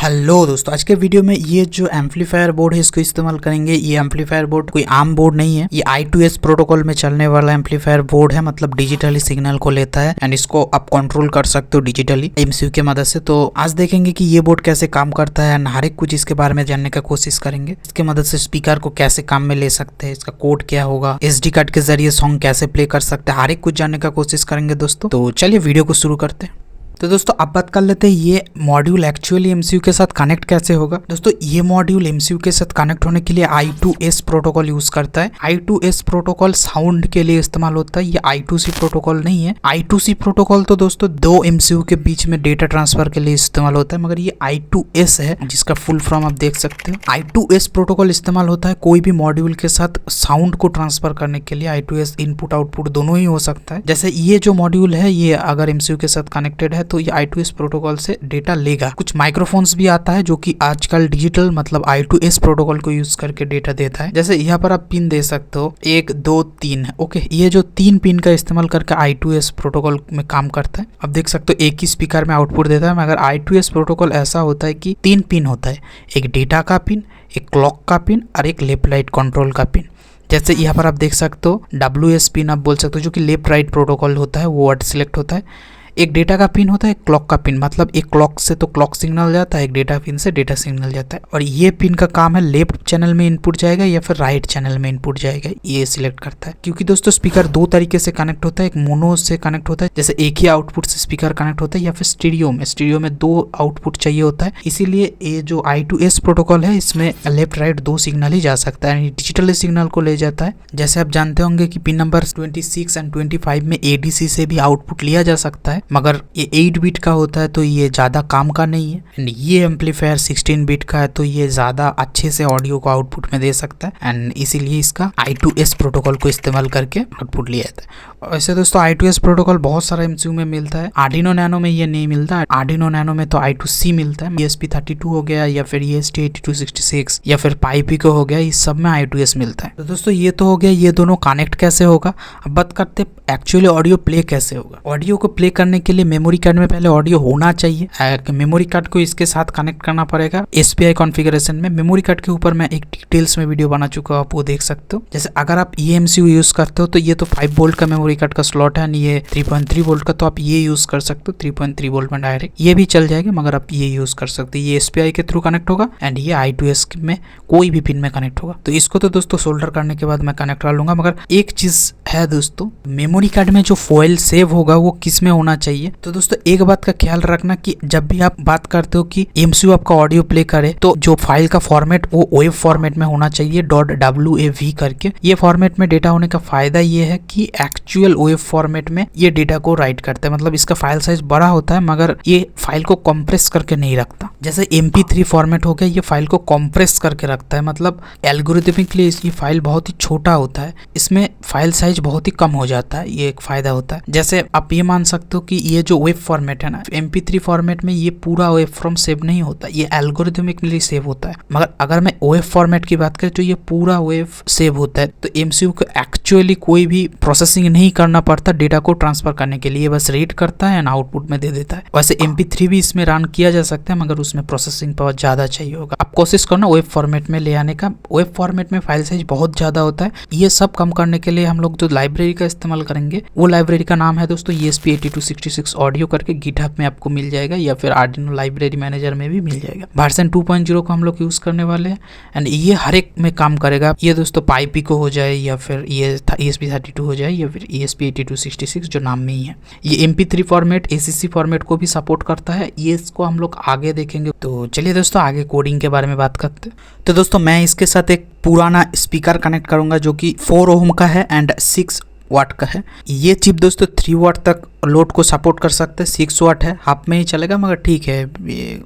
Hello दोस्तों, आज के वीडियो में ये जो एम्पलीफायर बोर्ड है इसको इस्तेमाल करेंगे। ये एम्पलीफायर बोर्ड कोई आम बोर्ड नहीं है, ये I2S प्रोटोकॉल में चलने वाला एम्पलीफायर बोर्ड है। मतलब डिजिटली सिग्नल को लेता है एंड इसको आप कंट्रोल कर सकते हो डिजिटली MCU की मदद से। तो आज देखेंगे कि ये बोर्ड कैसे काम करता है एंड हर एक कुछ इसके बारे में जानने का कोशिश करेंगे। इसके मदद से स्पीकर को कैसे काम में ले सकते हैं, इसका कोड क्या होगा, SD कार्ड के जरिए सॉन्ग कैसे प्ले कर सकते हैं, हर एक कुछ जानने का कोशिश करेंगे दोस्तों। तो चलिए वीडियो को शुरू करते हैं। तो दोस्तों अब बात कर लेते हैं ये मॉड्यूल एक्चुअली MCU के साथ कनेक्ट कैसे होगा। दोस्तों ये मॉड्यूल MCU के साथ कनेक्ट होने के लिए I2S प्रोटोकॉल यूज करता है। I2S प्रोटोकॉल साउंड के लिए इस्तेमाल होता है, ये I2C प्रोटोकॉल नहीं है। I2C प्रोटोकॉल तो दोस्तों दो MCU के बीच में डेटा ट्रांसफर के लिए इस्तेमाल होता है, मगर ये I2S है जिसका फुल फॉर्म आप देख सकते हो। I2S प्रोटोकॉल इस्तेमाल होता है कोई भी मॉड्यूल के साथ साउंड को ट्रांसफर करने के लिए। I2S इनपुट आउटपुट दोनों ही हो सकता है। जैसे ये जो मॉड्यूल है ये अगर MCU के साथ कनेक्टेड है तो ये I2S प्रोटोकॉल से डेटा लेगा। कुछ माइक्रोफोन्स भी आता है जो कि आजकल डिजिटल मतलब I2S प्रोटोकॉल को यूज करके डेटा देता है। जैसे यहाँ पर आप पिन दे सकते हो 1 2 3 ओके। ये जो 3 पिन का इस्तेमाल करके I2S प्रोटोकॉल में काम करता है। अब देख सकते हो एक ही स्पीकर में आउटपुट देता है, मगर I2S प्रोटोकॉल ऐसा होता है कि 3 पिन होता है, एक डेटा का पिन, एक क्लॉक का पिन और एक लेफ्ट राइट कंट्रोल का पिन। जैसे यहाँ पर आप देख सकते हो WS पिन आप बोल सकते हो जो कि लेफ्ट राइट प्रोटोकॉल होता है, वो वर्ड सिलेक्ट होता है। एक डेटा का पिन होता है, एक क्लॉक का पिन, मतलब एक क्लॉक से तो क्लॉक सिग्नल जाता है, एक डेटा पिन से डेटा सिग्नल जाता है। और ये पिन का काम है लेफ्ट चैनल में इनपुट जाएगा या फिर राइट चैनल में इनपुट जाएगा, ये सिलेक्ट करता है। क्योंकि दोस्तों स्पीकर दो तरीके से कनेक्ट होता है, एक मोनो से कनेक्ट होता है, जैसे एक ही आउटपुट से स्पीकर कनेक्ट होता है, या फिर स्टीरियो में 2 आउटपुट चाहिए होता है। इसीलिए ये जो I2S प्रोटोकॉल है इसमें लेफ्ट राइट 2 सिग्नल ही जा सकता है, डिजिटल सिग्नल को ले जाता है। जैसे आप जानते होंगे कि पिन नंबर 26 एंड 25 में ADC से भी आउटपुट लिया जा सकता है, मगर ये 8 बिट का होता है तो ये ज़्यादा काम का नहीं है। एंड ये एम्पलीफायर 16 बिट का है तो ये ज़्यादा अच्छे से ऑडियो को आउटपुट में दे सकता है एंड इसीलिए इसका I2S प्रोटोकॉल को इस्तेमाल करके आउटपुट लिया जाता है। वैसे दोस्तों I2S प्रोटोकॉल बहुत सारा MCU में मिलता है। Arduino Nano में ये नहीं मिलता। Arduino Nano में तो I2C मिलता है। ESP32 हो गया या फिर ESP8266 या फिर PiPico हो गया, इस सब में I2S मिलता है। तो दोस्तों ये तो हो गया ये दोनों कनेक्ट कैसे होगा। अब बात करते एक्चुअली ऑडियो प्ले कैसे होगा। ऑडियो को प्ले करने के लिए मेमोरी कार्ड में पहले ऑडियो होना चाहिए। मेमोरी कार्ड को इसके साथ कनेक्ट करना पड़ेगा SPI कॉन्फ़िगरेशन में। मेमोरी कार्ड के ऊपर मैं एक डिटेल्स में वीडियो बना चुका हूँ, आप वो देख सकते हो। जैसे अगर आप ये MCU यूज करते हो तो ये तो 5 वोल्ट का मेमोरी कार्ड का स्लॉट है, ये 3.3 वोल्ट का, तो आप ये यूज कर सकते हो 3.3 वोल्ट में डायरेक्ट, ये भी चल जाएगा, मगर आप ये यूज कर सकते हो। ये SPI के थ्रू कनेक्ट होगा एंड ये I2S में कोई भी पिन में कनेक्ट होगा। तो इसको तो दोस्तों सोल्डर करने के बाद मैं कनेक्ट कर लूंगा। मगर एक चीज है दोस्तों, मेमोरी कार्ड में जो फाइल सेव होगा वो किस में होना चाहिए। तो दोस्तों एक बात का ख्याल रखना कि जब भी आप बात करते हो कि MCU आपका ऑडियो प्ले करे तो जो फाइल का फॉर्मेट वो वेब फॉर्मेट में होना चाहिए .wav करके। ये फॉर्मेट में डेटा होने का फायदा ये है कि एक्चुअल वेब फॉर्मेट में ये डेटा को राइट करता है, मतलब इसका फाइल साइज बड़ा होता है मगर ये फाइल को कंप्रेस करके नहीं रखता। जैसे MP3 फॉर्मेट हो गया, ये फाइल को कंप्रेस करके रखता है, मतलब एल्गोरिथमिकली ये फाइल बहुत ही छोटा होता है, इसमें फाइल साइज बहुत ही कम हो जाता है, ये एक फायदा होता है। जैसे आप ये मान सकते हो कि ये जो वेब फॉर्मेट है ना, MP3 फॉर्मेट में ये पूरा वेब फॉर्म सेव नहीं होता, ये एल्गोरिथमिकली सेव होता है। मगर अगर मैं वेब फॉर्मेट की बात करें तो ये पूरा वेब सेव होता है। तो MCU को एक्चुअली कोई भी प्रोसेसिंग नहीं करना पड़ता डेटा को ट्रांसफर करने के लिए, बस रीड करता है एंड आउटपुट में दे देता है। वैसे MP3 भी इसमें रन किया जा सकता है, मगर उसमें प्रोसेसिंग पावर ज्यादा चाहिए होगा। आप कोशिश करना वेब फॉर्मेट में ले आने का। वेब फॉर्मेट में फाइल साइज बहुत ज्यादा होता है। ये सब कम करने के लिए हम लोग जो लाइब्रेरी का इस्तेमाल करेंगे वो लाइब्रेरी का नाम है दोस्तों ESP8266 ऑडियो करके, गिटहब में आपको मिल जाएगा या फिर Arduino लाइब्रेरी मैनेजर में भी मिल जाएगा। वर्जन 2.0 को हम लोग यूज करने वाले हैं एंड ये हर एक में काम करेगा। ये दोस्तों PiPico हो जाए या फिर ये ESP32 हो जाए या फिर ESP8266 जो नाम में ही है। ये MP3 फॉर्मेट ACC फॉर्मेट को भी सपोर्ट करता है, ये इसको हम लोग आगे देखेंगे। तो चलिए दोस्तों आगे कोडिंग के बारे में बात करते हैं। तो दोस्तों मैं इसके साथ एक पुराना स्पीकर कनेक्ट करूंगा जो कि 4 ओम का है एंड 6 वाट का है। ये चिप दोस्तों 3 वाट तक लोड को सपोर्ट कर सकते हैं, 6 वाट है, हाफ में ही चलेगा मगर ठीक है ये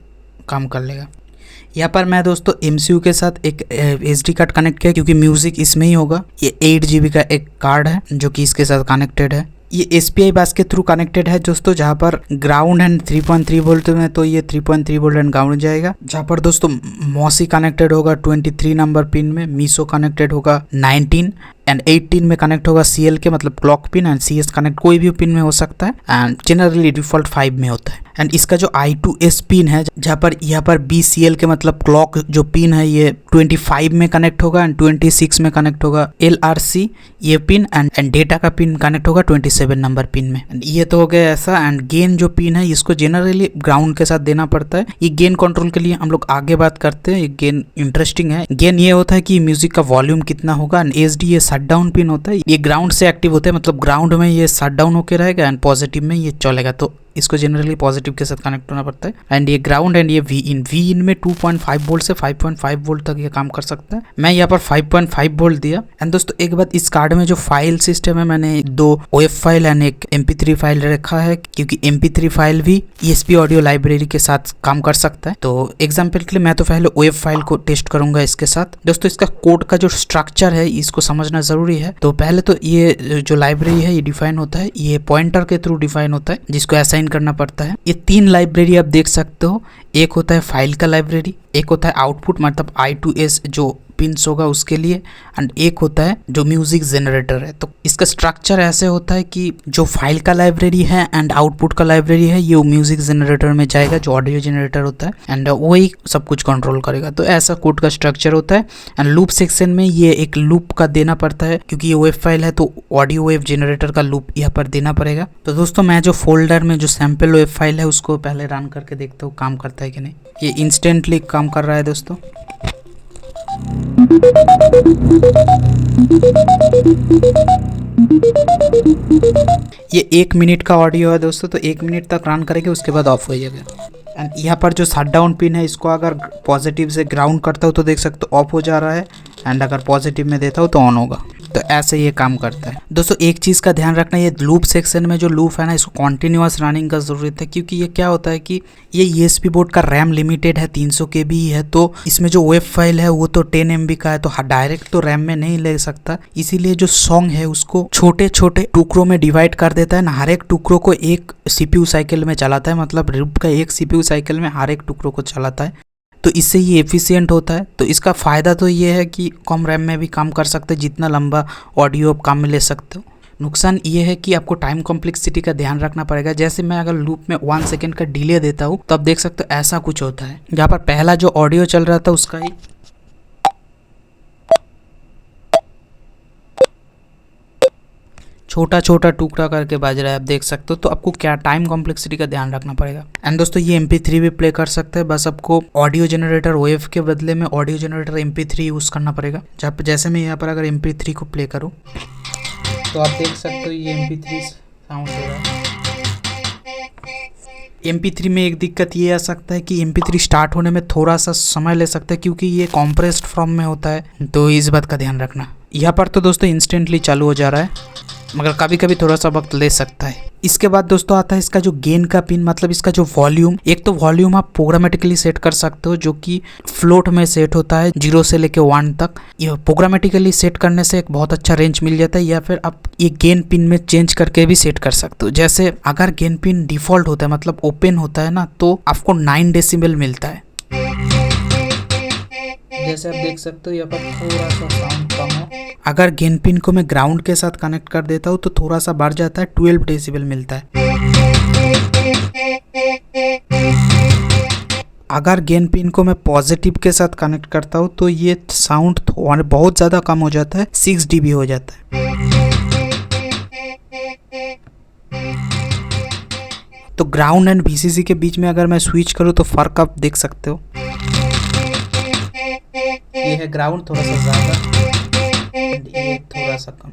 काम कर लेगा। यहाँ पर मैं दोस्तों MCU के साथ एक SD कार्ड कनेक्ट किया क्योंकि म्यूजिक इसमें ही होगा। ये 8 GB का एक कार्ड है जो कि इसके साथ कनेक्टेड है। ये SPI बस के थ्रू कनेक्टेड है दोस्तों, जहाँ पर ग्राउंड एंड 3.3 वोल्ट में तो ये 3.3 वोल्ट एंड ग्राउंड जाएगा। जहाँ पर दोस्तों मॉसी कनेक्टेड होगा 23 नंबर पिन में, मीसो कनेक्टेड होगा 19 एंड 18 में कनेक्ट होगा CL के मतलब clock pin, and CS connect कोई भी पिन में हो सकता है, एंड जनरली डिफॉल्ट 5 में होता है। एंड इसका जो I2S पिन है जहाँ पर यहाँ पर BCL के मतलब क्लॉक जो पिन है ये 25 में कनेक्ट होगा एंड 26 में कनेक्ट होगा। LRC ये पिन एंड डेटा का पिन कनेक्ट होगा 27 नंबर पिन में। एंड ये तो हो गया ऐसा। एंड गेन जो पिन है इसको जनरली ग्राउंड के साथ देना पड़ता है। ये गेन कंट्रोल के लिए हम लोग आगे बात करते हैं। ये गेन इंटरेस्टिंग है। गेन ये होता है कि म्यूजिक का वॉल्यूम कितना होगा। एंड SD ये शट डाउन पिन होता है। ये ग्राउंड से एक्टिव होता है मतलब ग्राउंड में ये शट डाउन होकर रहेगा एंड पॉजिटिव में ये चलेगा, तो इसको जनरली पॉजिटिव के साथ कनेक्ट होना पड़ता है। एंड ये ग्राउंड एंड ये V इन में 2.5 वोल्ट से 5.5 वोल्ट तक ये काम कर सकता है। मैं यहाँ पर 5.5 वोल्ट दिया। एंड दोस्तों एक बात, इस कार्ड में जो फाइल सिस्टम है मैंने 2 OF फाइल एंड एक MP3 फाइल रखा है, क्योंकि MP3 फाइल भी ESP ऑडियो लाइब्रेरी के साथ काम कर सकता है। तो एग्जाम्पल के लिए मैं तो पहले OF फाइल को टेस्ट करूंगा इसके साथ। दोस्तों इसका कोड का जो स्ट्रक्चर है इसको समझना जरूरी है। तो पहले तो ये जो लाइब्रेरी है ये डिफाइन होता है, ये पॉइंटर के थ्रू डिफाइन होता है जिसको असाइन करना पड़ता है। ये 3 लाइब्रेरी आप देख सकते हो। एक होता है फाइल का लाइब्रेरी, एक होता है आउटपुट मतलब I2S जो पिंस होगा उसके लिए, एंड एक होता है जो म्यूजिक जनरेटर है। तो इसका स्ट्रक्चर ऐसे होता है कि जो फाइल का लाइब्रेरी है एंड आउटपुट का लाइब्रेरी है ये म्यूजिक जनरेटर में जाएगा जो ऑडियो जनरेटर होता है, एंड वही सब कुछ कंट्रोल करेगा। तो ऐसा कोड का स्ट्रक्चर होता है। एंड लूप सेक्शन में ये एक लूप का देना पड़ता है, क्योंकि ये वेब फाइल है तो ऑडियो वेव जनरेटर का लूप यहाँ पर देना पड़ेगा। तो दोस्तों मैं जो फोल्डर में जो सैंपल वेब फाइल है उसको पहले रन करके देखता हूँ काम करता है कि नहीं। ये इंस्टेंटली काम कर रहा है दोस्तों। ये 1 मिनट का ऑडियो है दोस्तों, तो 1 मिनट तक रन करेंगे उसके बाद ऑफ हो जाएगा। एंड यहाँ पर जो शट डाउन पिन है इसको अगर पॉजिटिव से ग्राउंड करता हूँ तो देख सकते हो ऑफ हो जा रहा है, एंड अगर पॉजिटिव में देता हूँ तो ऑन होगा। तो ऐसे ये काम करता है। दोस्तों एक चीज़ का ध्यान रखना, ये लूप सेक्शन में जो लूप है ना इसको कॉन्टिन्यूअस रनिंग का ज़रूरत है, क्योंकि ये क्या होता है कि ये ESP बोर्ड का रैम लिमिटेड है 300 KB ही है, तो इसमें जो वेब फाइल है वो तो 10 MB का है, तो डायरेक्ट तो रैम में नहीं ले सकता। इसीलिए जो सॉन्ग है उसको छोटे छोटे टुकड़ों में डिवाइड कर देता है ना, हर एक टुकड़ों को एक CPU साइकिल में चलाता है, मतलब लूप का एक CPU साइकिल में हर एक टुकड़ों को चलाता है। तो इससे ये एफिशिएंट होता है। तो इसका फ़ायदा तो ये है कि कम रैम में भी काम कर सकते हैं, जितना लंबा ऑडियो आप काम में ले सकते हो। नुकसान ये है कि आपको टाइम कॉम्प्लेक्सिटी का ध्यान रखना पड़ेगा। जैसे मैं अगर लूप में 1 सेकेंड का डिले देता हूँ तो आप देख सकते हो ऐसा कुछ होता है। जहाँ पर पहला जो ऑडियो चल रहा था उसका ही छोटा छोटा टुकड़ा करके बाज रहा है, आप देख सकते हो। तो आपको क्या टाइम कॉम्प्लेक्सिटी का ध्यान रखना पड़ेगा। एंड दोस्तों ये MP3 भी प्ले कर सकते हैं, बस आपको ऑडियो जनरेटर OF के बदले में ऑडियो जनरेटर MP3 यूज़ करना पड़ेगा। जहाँ पर जैसे मैं यहाँ पर अगर MP3 को प्ले करूँ तो आप देख सकते हो ये MP3 साउंड हो रहा है। MP3 में एक दिक्कत ये आ सकता है कि MP3 स्टार्ट होने में थोड़ा सा समय ले सकता है, क्योंकि ये कॉम्प्रेस्ड फॉर्म में होता है, तो इस बात का ध्यान रखना। यहाँ पर तो दोस्तों इंस्टेंटली चालू हो जा रहा है, मगर कभी कभी थोड़ा सा वक्त ले सकता है। इसके बाद दोस्तों आता है इसका जो गेन का पिन, मतलब इसका जो वॉल्यूम। एक तो वॉल्यूम आप प्रोग्रामेटिकली सेट कर सकते हो, जो कि फ्लोट में सेट होता है 0 से लेके 1 तक। ये प्रोग्रामेटिकली सेट करने से एक बहुत अच्छा रेंज मिल जाता है, या फिर आप ये गेन पिन में चेंज करके भी सेट कर सकते हो। जैसे अगर गेन पिन डिफॉल्ट होता है मतलब ओपन होता है ना, तो आपको 9 डेसिबल मिलता है। जैसे आप देख सकते हो यहाँ पर थोड़ा सा साउंड कम है। अगर गेन पिन को मैं ग्राउंड के साथ कनेक्ट कर देता हूँ तो थोड़ा सा बढ़ जाता है, 12 डेसिबल मिलता है। अगर गेन पिन को मैं पॉजिटिव के साथ कनेक्ट करता हूँ तो ये साउंड बहुत ज़्यादा कम हो जाता है, 6 dB हो जाता है। तो ग्राउंड एंड VCC के बीच में अगर मैं स्विच करूँ तो फ़र्क आप देख सकते हो। ये है ग्राउंड थोड़ा सा ज़्यादा, ये थोड़ा सा कम।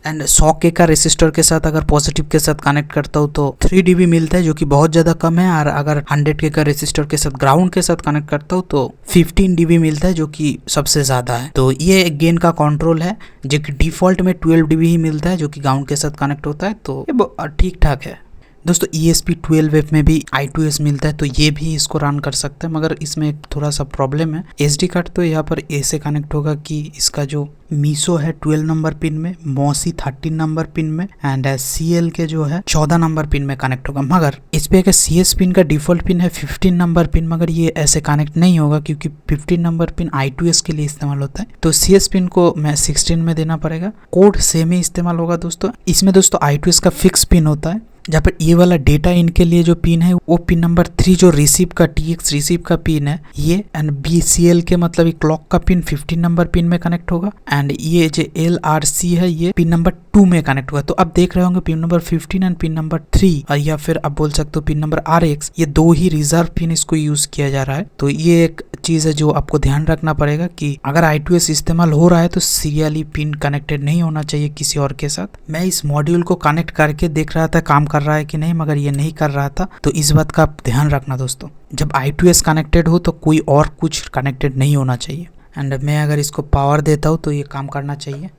एंड 100K का रेसिस्टर के साथ अगर पॉजिटिव के साथ कनेक्ट करता हूँ तो 3 dB मिलता है, जो कि बहुत ज़्यादा कम है। और अगर 100K का रेसिस्टर के साथ ग्राउंड के साथ कनेक्ट करता हूँ तो 15 dB मिलता है, जो कि सबसे ज़्यादा है। तो ये गेन का कंट्रोल है, जो कि डिफ़ॉल्ट में 12 dB ही मिलता है, जो कि ग्राउंड के साथ कनेक्ट होता है। तो ये ठीक ठाक है। दोस्तों ESP12 में भी I2S मिलता है, तो ये भी इसको रन कर सकता है, मगर इसमें एक थोड़ा सा प्रॉब्लम है। SD कार्ड तो यहाँ पर ऐसे कनेक्ट होगा कि इसका जो मीसो है 12 नंबर पिन में, मॉसी 13 नंबर पिन में एंड CL के जो है 14 नंबर पिन में कनेक्ट होगा। मगर इस पे CS पिन का डिफॉल्ट पिन है 15 नंबर पिन, मगर ये ऐसे कनेक्ट नहीं होगा क्योंकि 15 नंबर पिन I2S के लिए इस्तेमाल होता है। तो CS पिन को मैं 16 में देना पड़ेगा। कोड सेम ही इस्तेमाल होगा दोस्तों। इसमें दोस्तों I2S का फिक्स पिन होता है, जहाँ पर ये वाला डेटा इनके लिए जो पिन है वो पिन नंबर 3 जो रिसीव का TX रिसीव का पिन है ये, एंड BCL के मतलब क्लॉक का पिन 15 नंबर पिन में कनेक्ट होगा, एंड ये जो LRC है ये पिन नंबर 2 में कनेक्ट होगा। तो अब देख रहे होंगे pin number 15 and pin number 3, या फिर आप बोल सकते हो पिन नंबर RX, ये 2 ही रिजर्व पिन इसको यूज किया जा रहा है। तो ये एक चीज है जो आपको ध्यान रखना पड़ेगा कि अगर I2S इस्तेमाल हो रहा है तो सीरियली पिन कनेक्टेड नहीं होना चाहिए किसी और के साथ। मैं इस मॉड्यूल को कनेक्ट करके देख रहा था काम कर रहा है कि नहीं, मगर ये नहीं कर रहा था, तो इस बात का आप ध्यान रखना दोस्तों। जब I2S कनेक्टेड हो तो कोई और कुछ कनेक्टेड नहीं होना चाहिए। एंड मैं अगर इसको पावर देता हूँ तो ये काम करना चाहिए।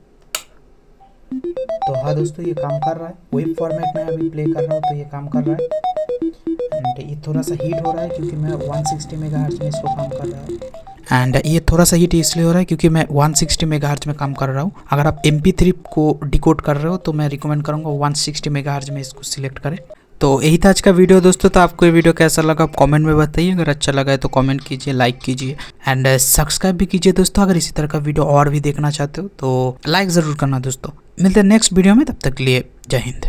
तो हाँ दोस्तों ये काम कर रहा है। वेब फॉर्मेट में अभी प्ले कर रहा हूँ तो ये काम कर रहा है। एंड ये थोड़ा सा हीट हो रहा है क्योंकि मैं 160 मेगाहर्ट्ज में इसको काम कर रहा है। एंड ये थोड़ा सा हीट इसलिए हो रहा है क्योंकि मैं 160 मेगाहर्ट्ज में काम कर रहा हूँ। अगर आप MP3 को डिकोड कर रहे हो तो मैं रिकमेंड करूँगा 160 मेगाहर्ट्ज में इसको सिलेक्ट करें। तो यही था आज का वीडियो दोस्तों। तो आपको ये वीडियो कैसा लगा आप कमेंट में बताइए। अगर अच्छा लगा है तो कमेंट कीजिए, लाइक कीजिए एंड सब्सक्राइब भी कीजिए दोस्तों। अगर इसी तरह का वीडियो और भी देखना चाहते हो तो लाइक ज़रूर करना दोस्तों। मिलते हैं नेक्स्ट वीडियो में, तब तक के लिए जय हिंद।